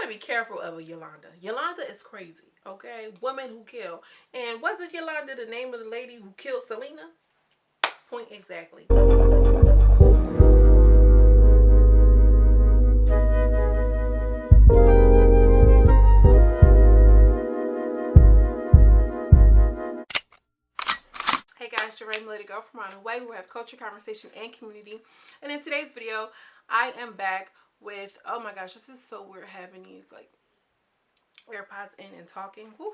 be careful of a Yolanda. Yolanda is crazy, okay? Women who kill. And wasn't Yolanda the name of the lady who killed Selena? Point exactly. Hey guys, your regular girl from around the way. We have culture, conversation, and community. And in today's video, I am back with, oh my gosh, this is so weird having these like AirPods in and talking. Woo.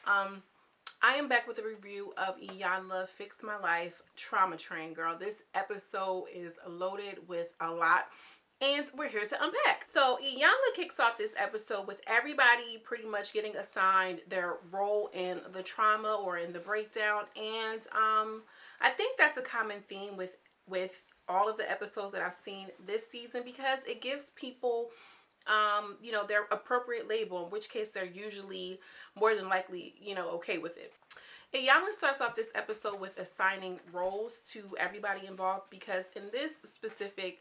I am back with a review of Iyanla Fix My Life Trauma Train, girl. This episode is loaded with a lot, and we're here to unpack. So Iyanla kicks off this episode with everybody pretty much getting assigned their role in the trauma or in the breakdown, and I think that's a common theme with all of the episodes that I've seen this season, because it gives people you know, their appropriate label, in which case they're usually more than likely, you know, okay with it. Iyanla starts off this episode with assigning roles to everybody involved, because in this specific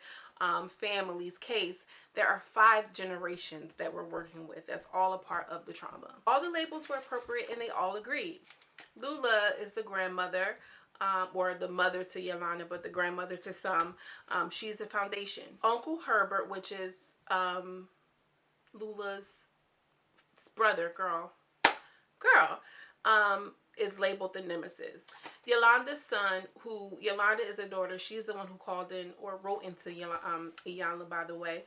family's case, there are 5 generations that we're working with. That's all a part of the trauma. All the labels were appropriate and they all agreed. Lula is the grandmother, or the mother to Yolanda, but the grandmother to some. She's the foundation. Uncle Herbert, which is Lula's brother, is labeled the nemesis. Yolanda's son, who Yolanda is a daughter, she's the one who called in or wrote into Iyanla, by the way.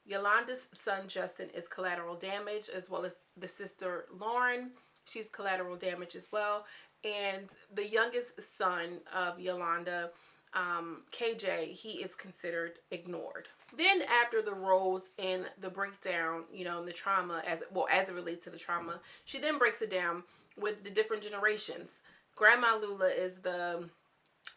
Yolanda's son Justin is collateral damage, as well as the sister Lauren. She's collateral damage as well. And the youngest son of Yolanda, KJ, he is considered ignored. Then after the roles in the breakdown, you know, the trauma, as it relates to the trauma, she then breaks it down with the different generations. Grandma Lula is the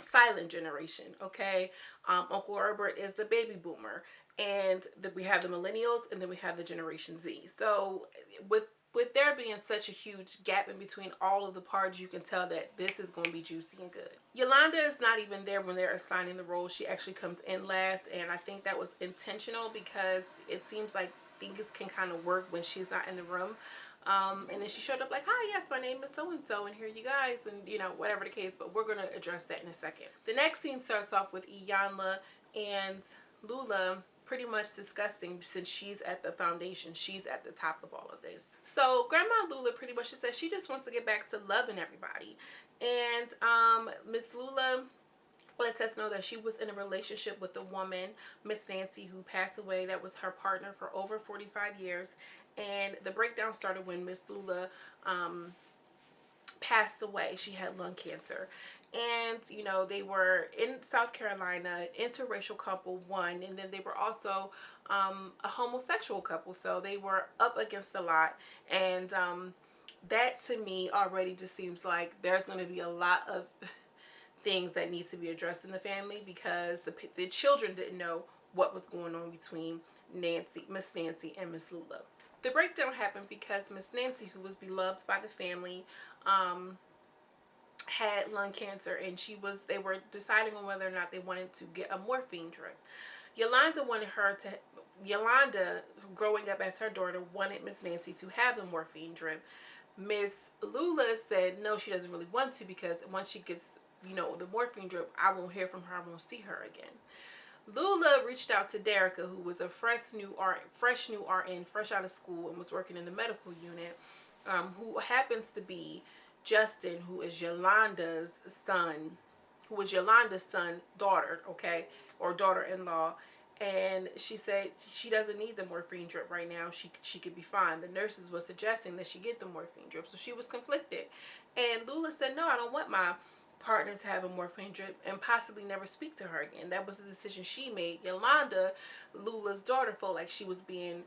silent generation, okay? Uncle Herbert is the baby boomer, and we have the millennials, and then we have the Generation Z. So with there being such a huge gap in between all of the parts, you can tell that this is going to be juicy and good. Yolanda is not even there when they're assigning the roles. She actually comes in last, and I think that was intentional, because it seems like things can kind of work when she's not in the room. And then she showed up like, hi, yes, my name is so-and-so, and here you guys, and you know, whatever the case, but we're going to address that in a second. The next scene starts off with Iyanla and Lula pretty much disgusting, since she's at the foundation, she's at the top of all of this. So Grandma Lula pretty much says she just wants to get back to loving everybody, and Miss Lula lets us know that she was in a relationship with a woman, Miss Nancy, who passed away. That was her partner for over 45 years, and the breakdown started when Miss Lula passed away. She had lung cancer. And, you know, they were in South Carolina, interracial couple, one, and then they were also a homosexual couple. So they were up against a lot. And that to me already just seems like there's going to be a lot of things that need to be addressed in the family, because the children didn't know what was going on between Miss Nancy and Miss Lula. The breakdown happened because Miss Nancy, who was beloved by the family, had lung cancer, and they were deciding on whether or not they wanted to get a morphine drip. Yolanda, growing up as her daughter, wanted Miss Nancy to have the morphine drip. Miss Lula said no, she doesn't really want to, because once she gets, you know, the morphine drip, I won't hear from her, I won't see her again. Lula reached out to Derica, who was a fresh new RN, fresh out of school, and was working in the medical unit, who happens to be Justin, who is Yolanda's son, daughter, okay, or daughter-in-law. And she said she doesn't need the morphine drip right now. She could be fine. The nurses were suggesting that she get the morphine drip, so she was conflicted. And Lula said, no, I don't want my partner to have a morphine drip, and possibly never speak to her again. That was the decision she made. Yolanda, Lula's daughter, felt like she was being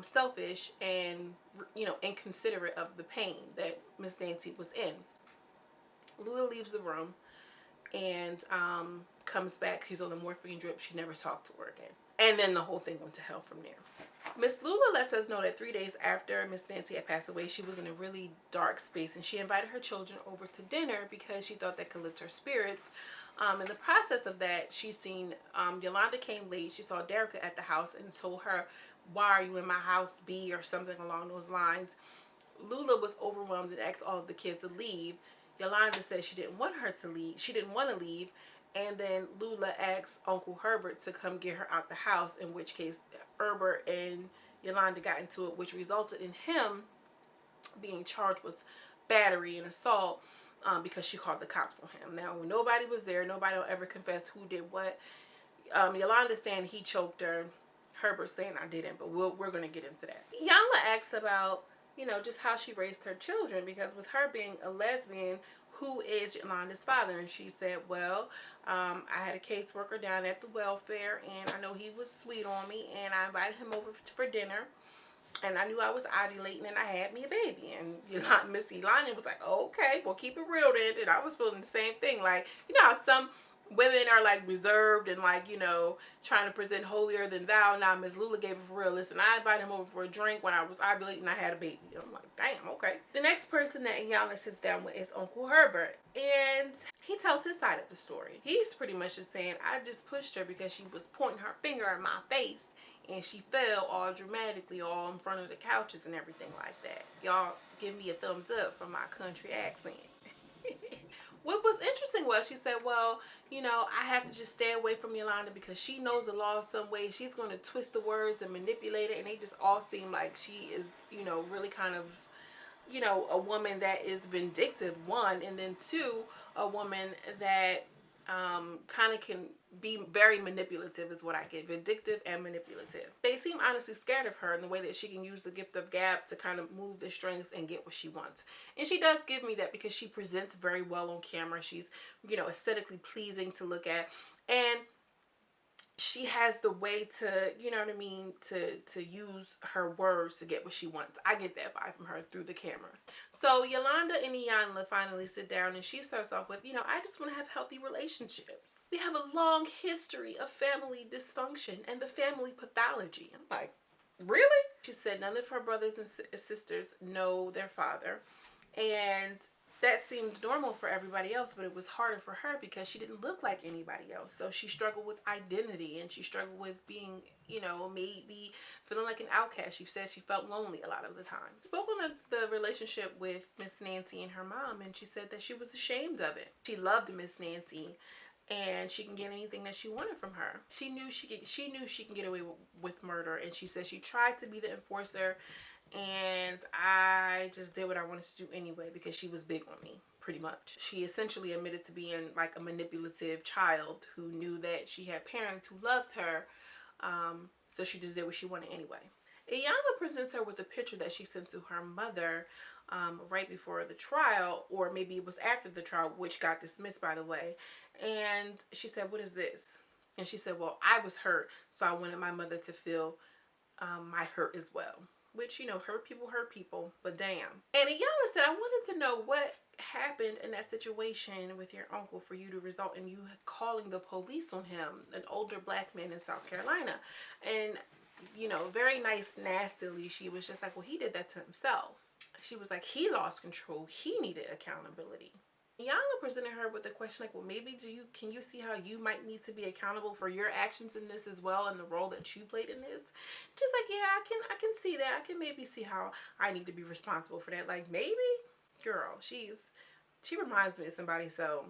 selfish and, you know, inconsiderate of the pain that Miss Nancy was in. Lula leaves the room and comes back. She's on the morphine drip. She never talked to her again. And then the whole thing went to hell from there. Miss Lula lets us know that 3 days after Miss Nancy had passed away, she was in a really dark space, and she invited her children over to dinner because she thought that could lift her spirits. In the process of that, she seen Yolanda came late. She saw Derica at the house and told her, why are you in my house, B, or something along those lines. Lula was overwhelmed and asked all of the kids to leave. Yolanda said she didn't want her to leave. She didn't want to leave. And then Lula asked Uncle Herbert to come get her out the house, in which case Herbert and Yolanda got into it, which resulted in him being charged with battery and assault, because she called the cops on him. Now, nobody was there. Nobody will ever confess who did what. Yolanda saying he choked her. Herbert saying I didn't, but we're going to get into that. Iyanla asked about, just how she raised her children, because with her being a lesbian, who is Yolanda's father? And she said, well, I had a caseworker down at the welfare, and I know he was sweet on me, and I invited him over for dinner, and I knew I was ovulating, and I had me a baby. And Miss Iyanla was like, oh, okay, well, keep it real then. And I was feeling the same thing. Like, how some women are like reserved and like, trying to present holier than thou. Now Miss Lula gave it for real. Listen, I invited him over for a drink when I was ovulating. I had a baby. I'm like, damn, okay. The next person that Iyanla sits down with is Uncle Herbert, and he tells his side of the story. He's pretty much just saying, I just pushed her because she was pointing her finger in my face, and she fell all dramatically all in front of the couches and everything like that. Y'all give me a thumbs up for my country accent. What was interesting was she said, well, I have to just stay away from Yolanda because she knows the law some way. She's going to twist the words and manipulate it. And they just all seem like she is, really kind of, a woman that is vindictive, one. And then two, a woman that kind of can be very manipulative is what I get. Vindictive and manipulative. They seem honestly scared of her in the way that she can use the gift of gab to kind of move the strings and get what she wants. And she does give me that because she presents very well on camera. She's, aesthetically pleasing to look at. And she has the way to, to use her words to get what she wants. I get that vibe from her through the camera. So Yolanda and Iyanla finally sit down, and she starts off with, I just want to have healthy relationships. We have a long history of family dysfunction and the family pathology. I'm like, really? She said none of her brothers and sisters know their father, and that seemed normal for everybody else, but it was harder for her because she didn't look like anybody else. So she struggled with identity, and she struggled with being, maybe feeling like an outcast. She said she felt lonely a lot of the time. Spoke on the relationship with Miss Nancy and her mom, and she said that she was ashamed of it. She loved Miss Nancy, and she can get anything that she wanted from her. She knew she can get away with murder, and she said she tried to be the enforcer, and I just did what I wanted to do anyway because she was big on me, pretty much. She essentially admitted to being like a manipulative child who knew that she had parents who loved her, so she just did what she wanted anyway. Iyanla presents her with a picture that she sent to her mother right before the trial, or maybe it was after the trial, which got dismissed, by the way. And she said, what is this? And she said, well, I was hurt, so I wanted my mother to feel my hurt as well. Which, hurt people, but damn. And Iyanla said, I wanted to know what happened in that situation with your uncle for you to result in you calling the police on him, an older black man in South Carolina. And, very nice, nastily, she was just like, well, he did that to himself. She was like, he lost control. He needed accountability. Iyanla presented her with a question like, well, maybe can you see how you might need to be accountable for your actions in this as well, and the role that you played in this? Just like, yeah, I can see that. I can maybe see how I need to be responsible for that. Like, maybe, girl, she reminds me of somebody. So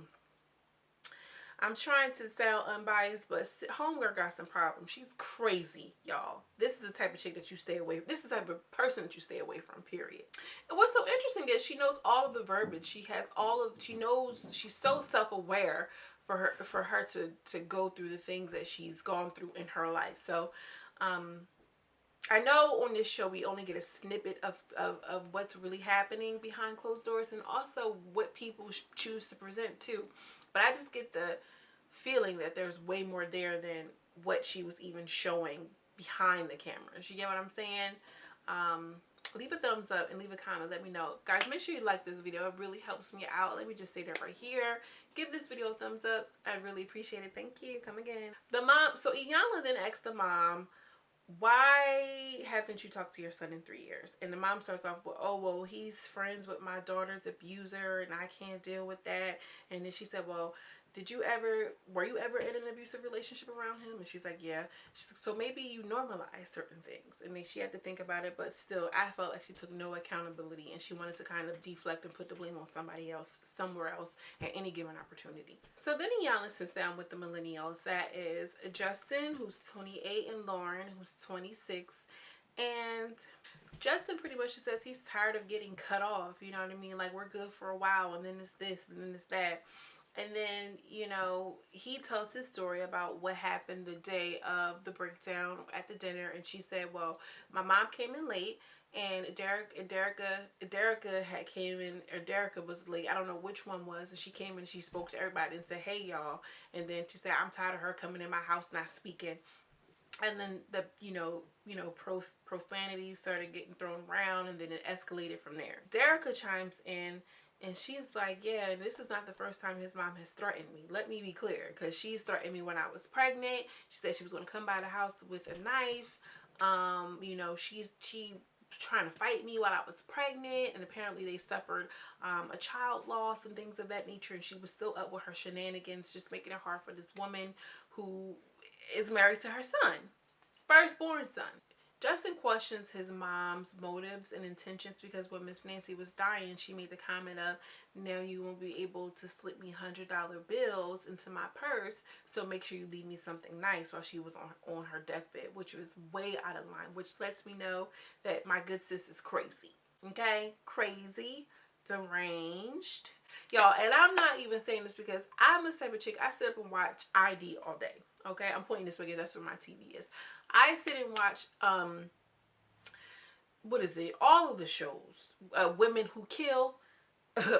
I'm trying to sound unbiased, but homegirl got some problems. She's crazy, y'all. This is the type of chick that you stay away from. This is the type of person that you stay away from, period. And what's so interesting is she knows all of the verbiage. She knows, she's so self-aware for her to go through the things that she's gone through in her life. So I know on this show we only get a snippet of what's really happening behind closed doors, and also what people choose to present too. But I just get the feeling that there's way more there than what she was even showing behind the cameras. You get what I'm saying? Leave a thumbs up and leave a comment. Let me know. Guys, make sure you like this video. It really helps me out. Let me just say that right here. Give this video a thumbs up. I really appreciate it. Thank you. Come again. The mom, so Iyanla then asked the mom, why haven't you talked to your son in 3 years? And the mom starts off with, oh, well, he's friends with my daughter's abuser and I can't deal with that. And then she said, well, were you ever in an abusive relationship around him? And she's like, yeah. She's like, so maybe you normalize certain things. And then she had to think about it, but still, I felt like she took no accountability and she wanted to kind of deflect and put the blame on somebody else, somewhere else, at any given opportunity. So then Iyanla sits down with the millennials. That is Justin, who's 28, and Lauren, who's 26. And Justin pretty much says he's tired of getting cut off. You know what I mean? Like, we're good for a while, and then it's this, and then it's that. And then, he tells his story about what happened the day of the breakdown at the dinner. And she said, well, my mom came in late, and Derica had came in, or Derica was late. I don't know which one was. And she came and she spoke to everybody and said, hey, y'all. And then she said, I'm tired of her coming in my house not speaking. And then the profanity started getting thrown around, and then it escalated from there. Derica chimes in, and she's like, yeah, this is not the first time his mom has threatened me. Let me be clear, because she's threatened me when I was pregnant. She said she was going to come by the house with a knife. She trying to fight me while I was pregnant, and apparently they suffered a child loss and things of that nature, and she was still up with her shenanigans, just making it hard for this woman who is married to her son, firstborn son. Justin questions his mom's motives and intentions because when Miss Nancy was dying, she made the comment of, now you won't be able to slip me $100 bills into my purse, so make sure you leave me something nice, while she was on her deathbed, which was way out of line, which lets me know that my good sis is crazy. Okay? Crazy, deranged. Y'all, and I'm not even saying this because I'm the type of chick, I sit up and watch ID all day. Okay? I'm pointing this way because that's where my TV is. I sit and watch what is it? All of the shows. Women Who Kill.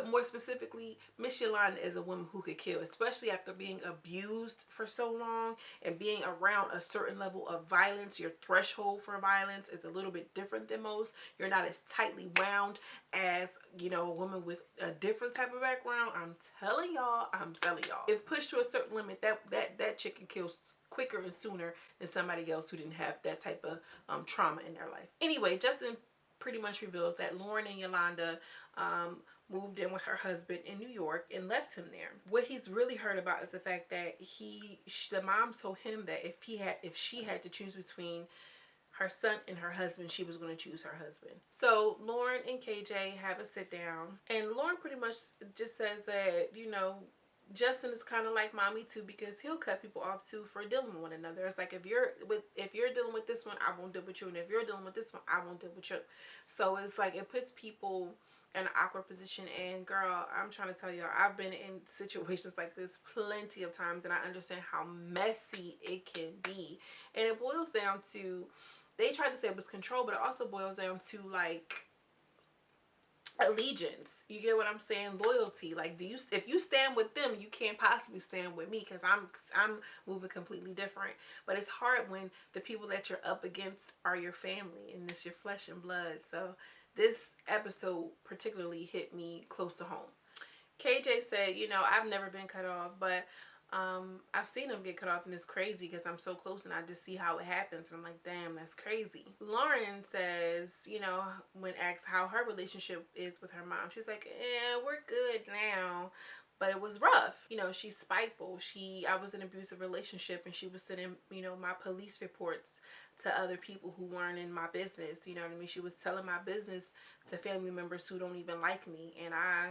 More specifically, Miss Yolanda is a woman who could kill, especially after being abused for so long and being around a certain level of violence. Your threshold for violence is a little bit different than most. You're not as tightly wound as, a woman with a different type of background. I'm telling y'all. If pushed to a certain limit, that chick can kill quicker and sooner than somebody else who didn't have that type of trauma in their life. Anyway, Justin pretty much reveals that Lauren and Yolanda moved in with her husband in New York and left him there. What he's really heard about is the fact that the mom told him that if she had to choose between her son and her husband, she was going to choose her husband. So Lauren and KJ have a sit down, and Lauren pretty much just says that, Justin is kind of like mommy too, because he'll cut people off too for dealing with one another. It's like, if you're dealing with this one, I won't deal with you, and if you're dealing with this one, I won't deal with you. So it's like, it puts people in an awkward position. And girl, I'm trying to tell y'all, I've been in situations like this plenty of times, and I understand how messy it can be. And it boils down to, they tried to say it was control, but it also boils down to, like, allegiance. You get what I'm saying? Loyalty. Like, if you stand with them, you can't possibly stand with me, because I'm moving completely different. But it's hard when the people that you're up against are your family and it's your flesh and blood. So this episode particularly hit me close to home. KJ said, I've never been cut off, but I've seen them get cut off, and it's crazy because I'm so close and I just see how it happens, and I'm like, damn, that's crazy. Lauren says, when asked how her relationship is with her mom, she's like, yeah, we're good now, but it was rough. She's spiteful. I was in an abusive relationship, and she was sending, my police reports to other people who weren't in my business. You know what I mean? She was telling my business to family members who don't even like me, and I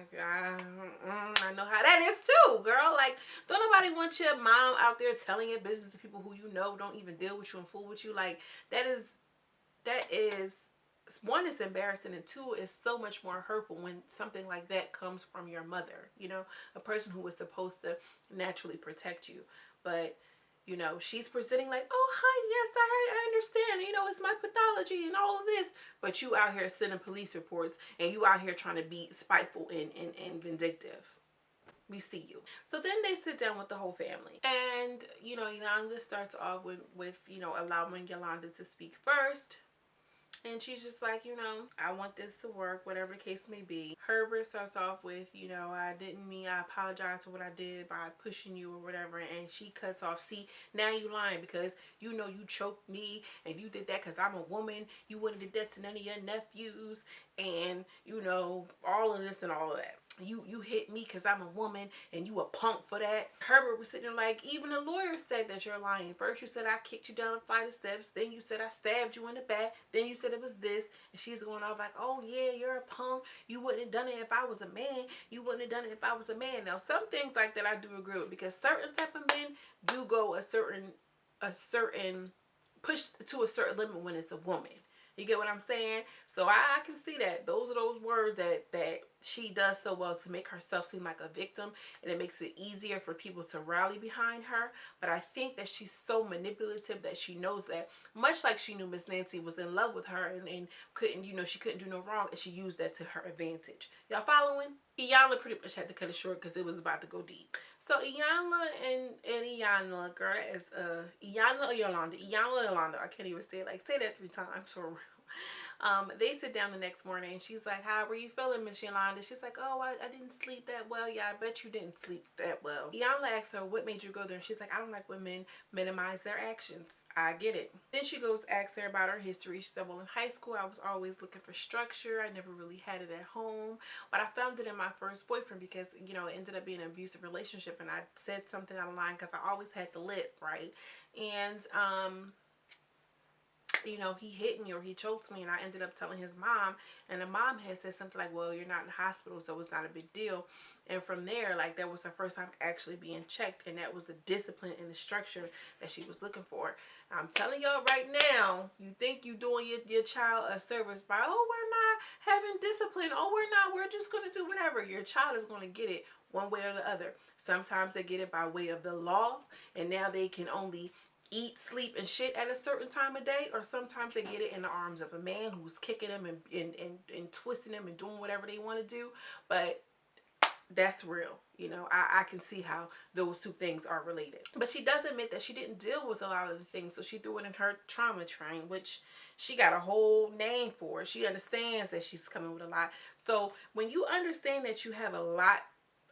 know how that is too, girl. Like, don't nobody want your mom out there telling your business to people who don't even deal with you and fool with you. Like, that is one, is embarrassing, and two, is so much more hurtful when something like that comes from your mother, a person who was supposed to naturally protect you. But she's presenting like, oh, hi, yes, I understand, it's my pathology and all of this, but you out here sending police reports, and you out here trying to be spiteful and vindictive. We see you. So then they sit down with the whole family, and Yolanda starts off with allowing Yolanda to speak first. And she's just like, I want this to work, whatever the case may be. Herbert starts off with, I didn't mean, I apologize for what I did by pushing you or whatever. And she cuts off, see, now you lying because you choked me and you did that because I'm a woman. You wouldn't have did that to none of your nephews and, all of this and all of that. you hit me because I'm a woman and you a punk for that. Herbert was sitting there like, even the lawyer said that you're lying. First you said I kicked you down a flight of steps, then you said I stabbed you in the back, then you said it was this, and she's going off like, oh yeah, you're a punk, you wouldn't have done it if I was a man, you wouldn't have done it if I was a man. Now some things like that I do agree with, because certain type of men do go a certain push to a certain limit when it's a woman. You get what I'm saying? So I can see that. Those are those words that she does so well to make herself seem like a victim, and it makes it easier for people to rally behind her. But I think that she's so manipulative that she knows that, much like she knew Miss Nancy was in love with her and couldn't, she couldn't do no wrong, and she used that to her advantage. Y'all following? Iyanla pretty much had to cut it short because it was about to go deep. So Iyanla and Iyanla, girl, that is Iyanla or Yolanda? Iyanla or Yolanda? I can't even say it. Like, say that 3 times for real. They sit down the next morning and she's like, how were you feeling, Miss Yolanda? She's like, oh, I didn't sleep that well. Yeah, I bet you didn't sleep that well. Iyanla asks her, what made you go there? And she's like, I don't like when men minimize their actions. I get it. Then she goes, asks her about her history. She said, well, in high school, I was always looking for structure. I never really had it at home, but I found it in my first boyfriend because, it ended up being an abusive relationship, and I said something out of line because I always had the lip, right? And, he hit me or he choked me, and I ended up telling his mom, and the mom had said something like, well, you're not in the hospital, so it's not a big deal. And from there, like, that was her first time actually being checked, and that was the discipline and the structure that she was looking for. I'm telling y'all right now, you think you doing your child a service by, oh, we're not having discipline, oh, we're just going to do whatever. Your child is going to get it one way or the other. Sometimes they get it by way of the law, and now they can only eat, sleep, and shit at a certain time of day, or sometimes they get it in the arms of a man who's kicking them and twisting them and doing whatever they want to do. But that's real. I can see how those two things are related. But she does admit that she didn't deal with a lot of the things, so she threw it in her trauma train, which she got a whole name for. She understands that she's coming with a lot. So when you understand that you have a lot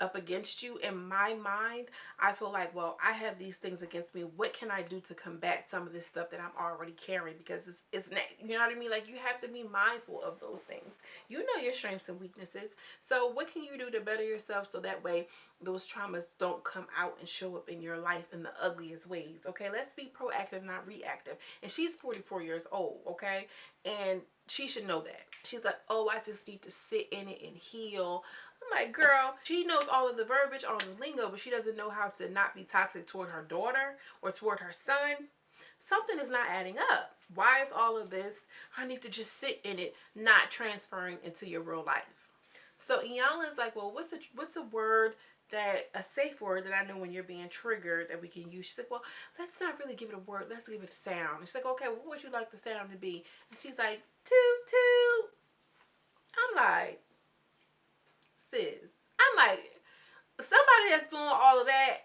up against you, in my mind, I feel like, well, I have these things against me. What can I do to combat some of this stuff that I'm already carrying? Because it's not, you know what I mean? Like, you have to be mindful of those things. You know your strengths and weaknesses. So what can you do to better yourself so that way those traumas don't come out and show up in your life in the ugliest ways? Okay, let's be proactive, not reactive. And she's 44 years old, okay? And she should know that. She's like, oh, I just need to sit in it and heal. I'm like, girl, she knows all of the verbiage, all of the lingo, but she doesn't know how to not be toxic toward her daughter or toward her son. Something is not adding up. Why is all of this, I need to just sit in it, not transferring into your real life? So Iyanla is like, well, what's a word, that a safe word that I know when you're being triggered that we can use? She's like, well, let's not really give it a word, let's give it a sound. And she's like, okay, what would you like the sound to be? And she's like, toot toot. I'm like, sis, I'm like, somebody that's doing all of that,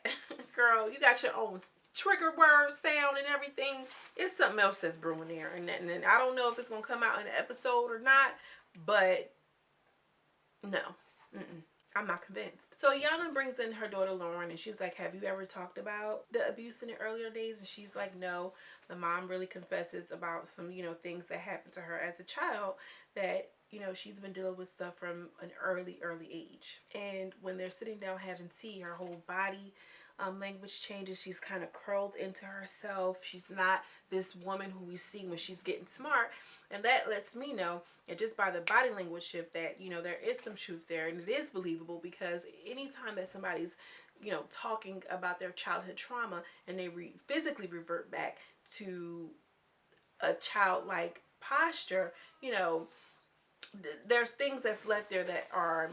girl, you got your own trigger word, sound, and everything. It's something else that's brewing there, and I don't know if it's gonna come out in the episode or not, but no, I'm not convinced. So Iyanla brings in her daughter Lauren, and she's like, have you ever talked about the abuse in the earlier days? And she's like, no. The mom really confesses about some, things that happened to her as a child, that, she's been dealing with stuff from an early age. And when they're sitting down having tea, her whole body language changes. She's kind of curled into herself. She's not this woman who we see when she's getting smart. And that lets me know, and just by the body language shift, that, there is some truth there, and it is believable, because anytime that somebody's, talking about their childhood trauma and they physically revert back to a childlike posture, there's things that's left there that are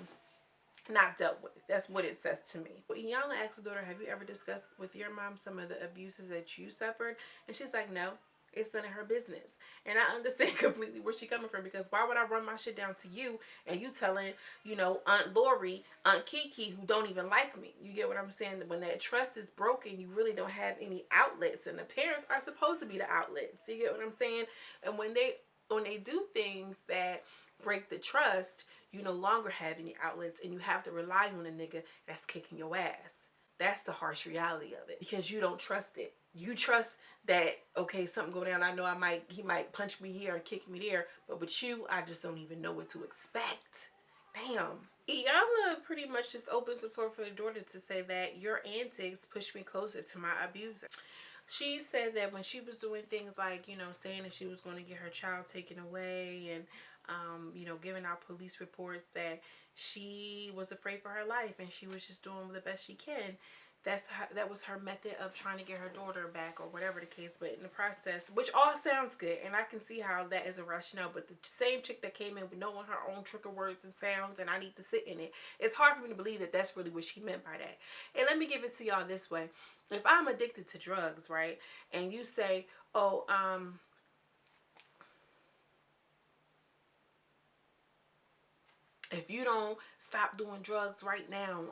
not dealt with. That's what it says to me. Iyanla asked the daughter, have you ever discussed with your mom some of the abuses that you suffered? And she's like, no, it's none of her business. And I understand completely where she's coming from, because why would I run my shit down to you and you telling, Aunt Lori, Aunt Kiki, who don't even like me? You get what I'm saying? When that trust is broken, you really don't have any outlets, and the parents are supposed to be the outlets. You get what I'm saying? And when they do things that break the trust, you no longer have any outlets, and you have to rely on a nigga that's kicking your ass. That's the harsh reality of it, because you don't trust it. You trust that, okay, something go down, I know he might punch me here and kick me there, but with you, I just don't even know what to expect, Damn. Iyanla pretty much just opens the floor for the daughter to say that your antics push me closer to my abuser. She said that when she was doing things like, saying that she was going to get her child taken away and, giving out police reports, that she was afraid for her life and she was just doing the best she can. That was her method of trying to get her daughter back or whatever the case. But in the process, which all sounds good, and I can see how that is a rationale. But the same chick that came in with knowing her own trigger words and sounds, and I need to sit in it. It's hard for me to believe that that's really what she meant by that. And let me give it to y'all this way: if I'm addicted to drugs, right, and you say, "Oh, if you don't stop doing drugs right now,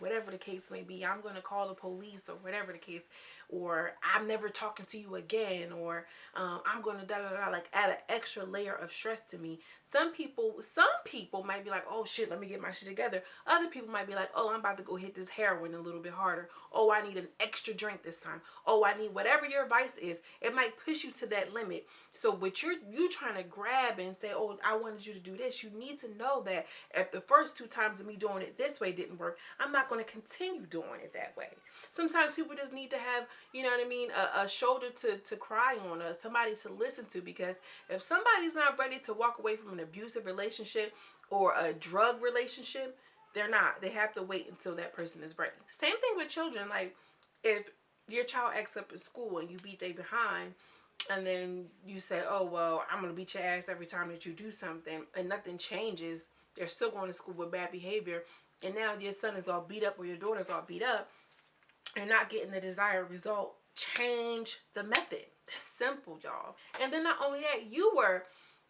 whatever the case may be, I'm going to call the police," or whatever the case, or "I'm never talking to you again," or "I'm going to da da da," like add an extra layer of stress to me. Some people might be like, "Oh shit, let me get my shit together." Other people might be like, "Oh, I'm about to go hit this heroin a little bit harder. Oh, I need an extra drink this time. Oh, I need," whatever your vice is. It might push you to that limit. So what you trying to grab and say, "Oh, I wanted you to do this," you need to know that if the first two times of me doing it this way didn't work, I'm not going to continue doing it that way. Sometimes people just need to have, you know what I mean, a shoulder to cry on, or somebody to listen to. Because if somebody's not ready to walk away from an abusive relationship or a drug relationship, they're not. They have to wait until that person is ready. Same thing with children. Like, if your child acts up in school and you beat they behind, and then you say, "Oh well, I'm gonna beat your ass every time that you do something," and nothing changes, they're still going to school with bad behavior, and now your son is all beat up or your daughter's all beat up and not getting the desired result. Change the method. That's simple, y'all. And then not only that, you were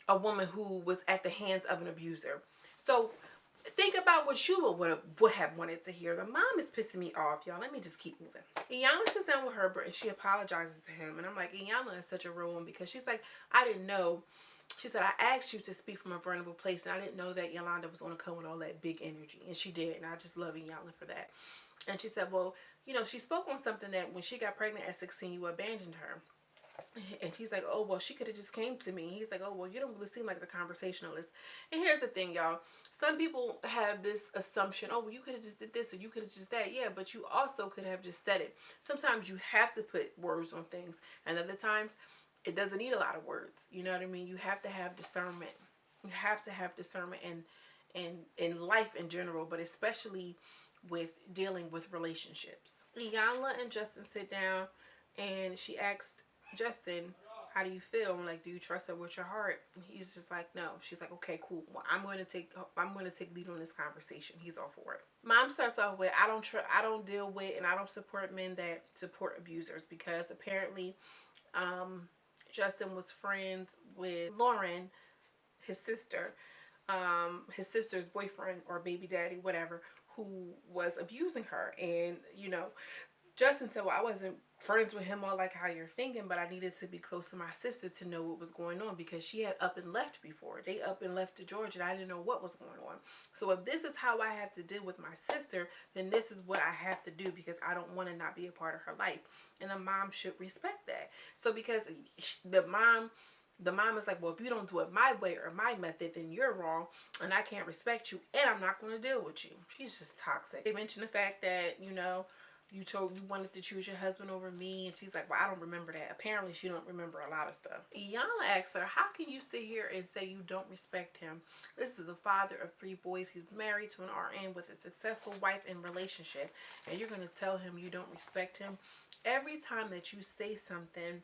a woman who was at the hands of an abuser. So think about what you would have wanted to hear. The mom is pissing me off, y'all. Let me just keep moving. Iyanla sits down with Herbert and she apologizes to him. And I'm like, Iyanla is such a real one, because she's like, "I didn't know." She said, "I asked you to speak from a vulnerable place, and I didn't know that Yolanda was going to come with all that big energy." And she did. And I just love Iyanla for that. And she said, "Well, she spoke on something that when she got pregnant at 16, you abandoned her." And she's like, "Oh, well, she could have just came to me." He's like, "Oh, well, you don't really seem like the conversationalist." And here's the thing, y'all. Some people have this assumption, "Oh, well, you could have just did this or you could have just that." Yeah, but you also could have just said it. Sometimes you have to put words on things. And other times, it doesn't need a lot of words. You know what I mean? You have to have discernment. You have to have discernment in life in general, but especially with dealing with relationships. Iyanla and Justin sit down, and she asked Justin, "How do you feel?" I'm like, "Do you trust her with your heart?" And he's just like, "No." She's like, "Okay, cool. Well, I'm going to take lead on this conversation." He's all for it. Mom starts off with, I don't deal with and I don't support men that support abusers," because apparently Justin was friends with Lauren, his sister, his sister's boyfriend or baby daddy, whatever, who was abusing her. And Justin said, "Well, I wasn't friends with him all like how you're thinking, but I needed to be close to my sister to know what was going on, because she had up and left before. They up and left to Georgia, and I didn't know what was going on. So if this is how I have to deal with my sister, then this is what I have to do, because I don't want to not be a part of her life." And the mom should respect that. So because the mom is like, "Well, if you don't do it my way or my method, then you're wrong, and I can't respect you, and I'm not going to deal with you." She's just toxic. They mentioned the fact that, you wanted to choose your husband over me, and she's like, "Well, I don't remember that." Apparently, she don't remember a lot of stuff. Iyanla asks her, "How can you sit here and say you don't respect him? This is a father of 3 boys. He's married to an RN with a successful wife and relationship, and you're going to tell him you don't respect him?" Every time that you say something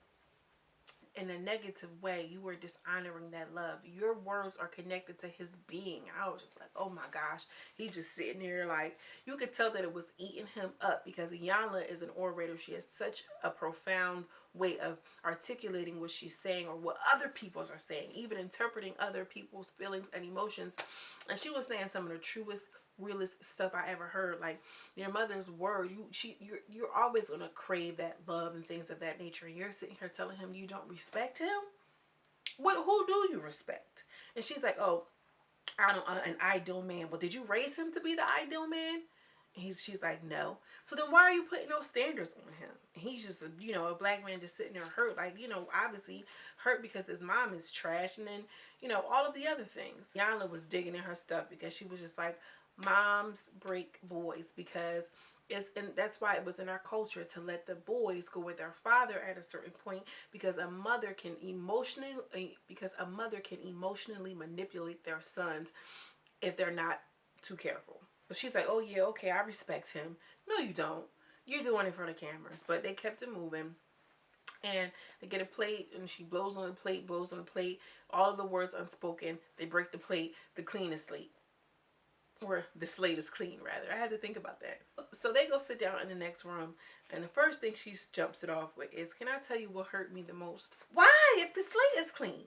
in a negative way, you are dishonoring that love. Your words are connected to his being. I was just like, oh my gosh. He just sitting there like, you could tell that it was eating him up, because Iyanla is an orator. She has such a profound way of articulating what she's saying or what other people are saying, even interpreting other people's feelings and emotions. And she was saying some of the truest, realest stuff I ever heard. Like, your mother's word, you're always gonna crave that love and things of that nature. And you're sitting here telling him you don't respect him. Who do you respect? And she's like, "Oh, I don't, an ideal man." Well, did you raise him to be the ideal man? She's like, no. So then why are you putting those standards on him? And he's just, a black man just sitting there hurt, like, obviously hurt because his mom is trash, and then, all of the other things. Iyanla was digging in her stuff because she was just like, moms break boys, because and that's why it was in our culture to let the boys go with their father at a certain point, because a mother can emotionally manipulate their sons if they're not too careful. So she's like, oh yeah, okay, I respect him. No, you don't. You're doing it for the cameras. But they kept it moving. And they get a plate, and she blows on the plate, blows on the plate. All of the words unspoken. They break the plate. The clean is slate. Or the slate is clean, rather. I had to think about that. So they go sit down in the next room. And the first thing she jumps it off with is, can I tell you what hurt me the most? Why? If the slate is clean.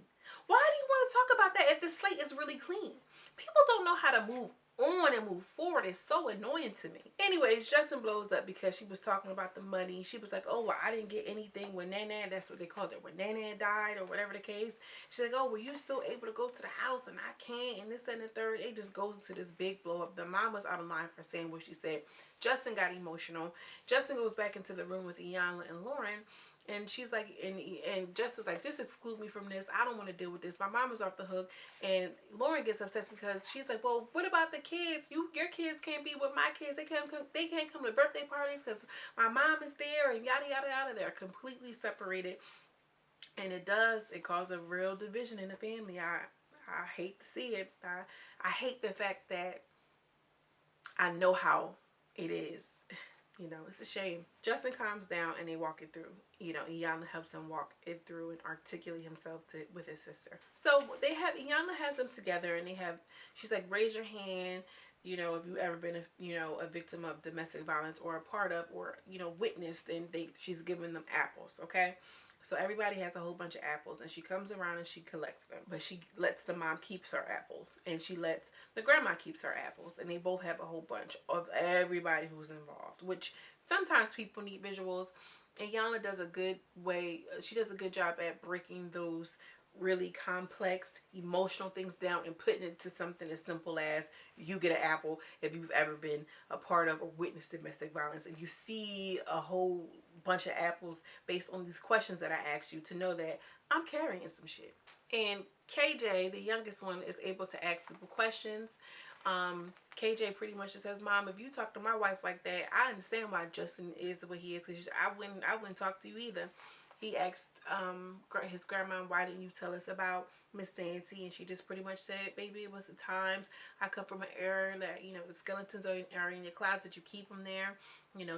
Why do you want to talk about that if the slate is really clean? People don't know how to move on and move forward. It's so annoying to me. Anyways, Justin blows up because she was talking about the money. She was like, oh, well, I didn't get anything when Nana, that's what they called it, when Nana died or whatever the case. She's like, oh, well, you still able to go to the house and I can't, and this, that, and the third. It just goes into this big blow up. The mom was out of line for saying what she said. Justin got emotional. Justin goes back into the room with Iyanla and Lauren. And she's like, and Justin's like, just exclude me from this. I don't want to deal with this. My mom is off the hook. And Lauren gets upset because she's like, well, what about the kids? Your kids can't be with my kids. They can't come to birthday parties because my mom is there, and yada yada yada. They're completely separated, and it causes a real division in the family. I hate to see it. I hate the fact that I know how it is. It's a shame. Justin calms down and they walk it through. Iyanla helps him walk it through and articulate himself with his sister. So Iyanla has them together, and she's like, raise your hand, if you've ever been a victim of domestic violence, or a part of, or, witnessed, and she's giving them apples, okay? So everybody has a whole bunch of apples, and she comes around and she collects them. But she lets the mom keeps her apples, and she lets the grandma keeps her apples, and they both have a whole bunch of everybody who's involved, which sometimes people need visuals. And Iyanla does a good way. She does a good job at breaking those really complex emotional things down and putting it to something as simple as, you get an apple if you've ever been a part of or witnessed domestic violence, and you see a whole bunch of apples based on these questions that I asked you, to know that I'm carrying some shit. And KJ, the youngest one, is able to ask people questions. KJ pretty much just says, Mom, if you talk to my wife like that, I understand why Justin is the way he is, because I wouldn't talk to you either. He asked his grandma, why didn't you tell us about Miss Nancy? And she just pretty much said, baby, it was the times. I come from an era that, the skeletons are in your closet. You keep them there.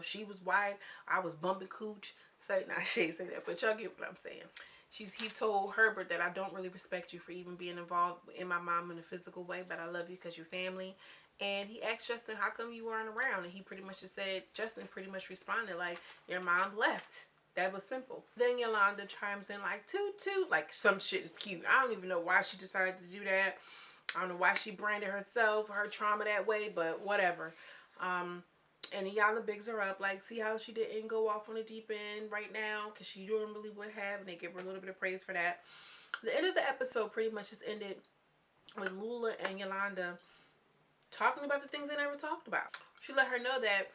She was white. I was bumping cooch. So, nah, she ain't say that, but y'all get what I'm saying. He told Herbert that I don't really respect you for even being involved in my mom in a physical way, but I love you because you're family. And he asked Justin, how come you weren't around? And he pretty much just said, Justin pretty much responded like, your mom left. That was simple. Then Yolanda chimes in like, toot toot, like some shit is cute. I don't even know why she decided to do that. I don't know why she branded herself, her trauma that way, but whatever. And Iyanla bigs her up, like, see how she didn't go off on the deep end right now, because she normally would have, and they give her a little bit of praise for that. The end of the episode pretty much just ended with Lula and Yolanda talking about the things they never talked about. She let her know that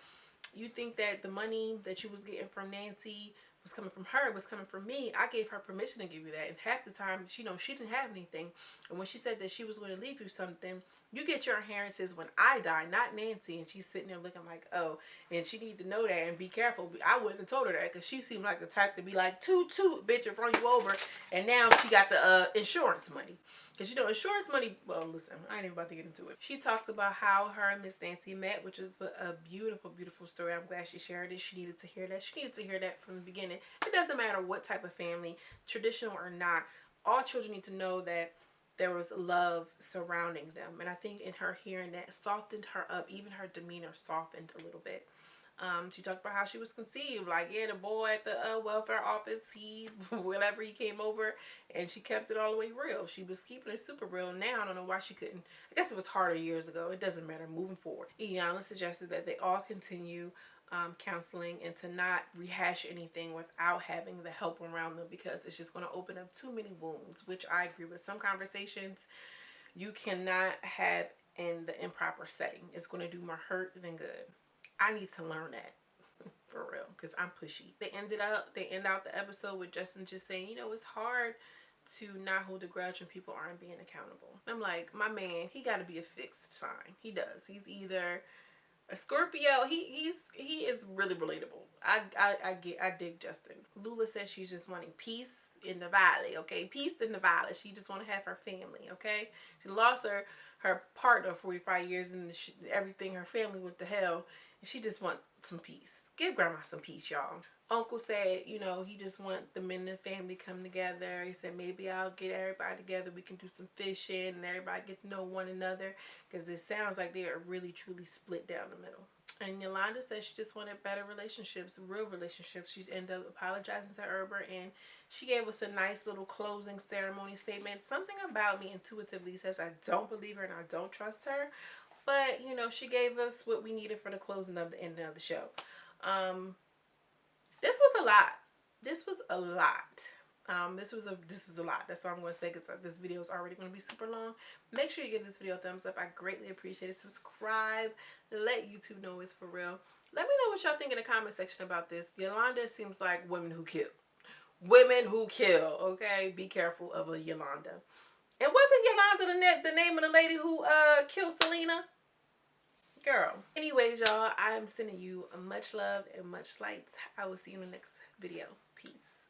you think that the money that you was getting from Nancy was coming from her, was coming from me. I gave her permission to give you that. And half the time, she didn't have anything. And when she said that she was going to leave you something, you get your inheritances when I die, not Nancy. And she's sitting there looking like, oh, and she need to know that and be careful. I wouldn't have told her that, because she seemed like the type to be like, toot toot, bitch, and run you over. And now she got the insurance money. Because, insurance money, well, listen, I ain't even about to get into it. She talks about how her and Miss Nancy met, which is a beautiful, beautiful story. I'm glad she shared it. She needed to hear that. She needed to hear that from the beginning. It doesn't matter what type of family, traditional or not, all children need to know that there was love surrounding them. And I think in her hearing that softened her up. Even her demeanor softened a little bit. She talked about how she was conceived, like, yeah, the boy at the welfare office, whenever he came over, and she kept it all the way real. She was keeping it super real. Now I don't know why she couldn't. I guess it was harder years ago. It doesn't matter. Moving forward, Iyanla suggested that they all continue counseling, and to not rehash anything without having the help around them, because it's just going to open up too many wounds, which I agree with. Some conversations you cannot have in the improper setting. It's going to do more hurt than good. I need to learn that. For real, because I'm pushy. They end out the episode with Justin just saying, you know, it's hard to not hold a grudge when people aren't being accountable. I'm like, my man, he got to be a fixed sign. He does. He's either a Scorpio. He is really relatable. I dig Justin. Lula says she's just wanting peace in the valley. Okay, peace in the valley. She just want to have her family. Okay, she lost her partner 45 years and everything. Her family went to hell, and she just want some peace. Give grandma some peace, y'all. Uncle said, you know, he just want the men in the family come together. He said maybe I'll get everybody together. We can do some fishing and everybody get to know one another, because it sounds like they are really truly split down the middle. And Yolanda said she just wanted better relationships, real relationships. She's ended up apologizing to Herber, and she gave us a nice little closing ceremony statement. Something about me intuitively says I don't believe her and I don't trust her. But, you know, she gave us what we needed for the closing of the end of the show. This was a lot. This was a lot. This was a lot. That's all I'm going to say, because this video is already going to be super long. Make sure you give this video a thumbs up. I greatly appreciate it. Subscribe. Let YouTube know it's for real. Let me know what y'all think in the comment section about this. Yolanda seems like women who kill. Women who kill. Okay, be careful of a Yolanda. And wasn't Yolanda the name of the lady who killed Selena? Girl. Anyways, y'all, I am sending you much love and much light. I will see you in the next video. Peace.